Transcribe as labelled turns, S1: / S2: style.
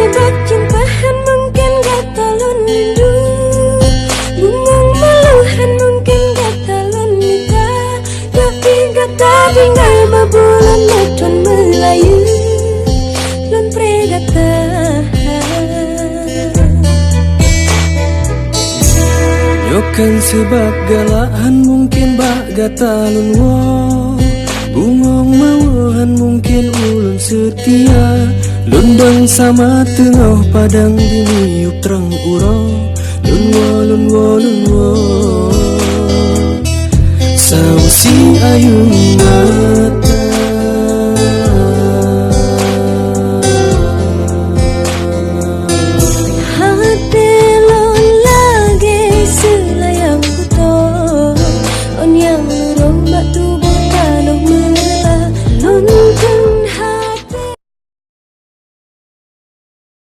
S1: sebab cimpahan mungkin gatalun rindu, bungong maluhan mungkin gatalun nita, tapi gata tinggal babulan metron Melayu lon pregata.
S2: Yokan sebab galahan mungkin bak gatalun wo, bungong mawuhan mungkin ulun setia, lundang sama tengah padang diniup terang uro, lun wo sausi ayun mata.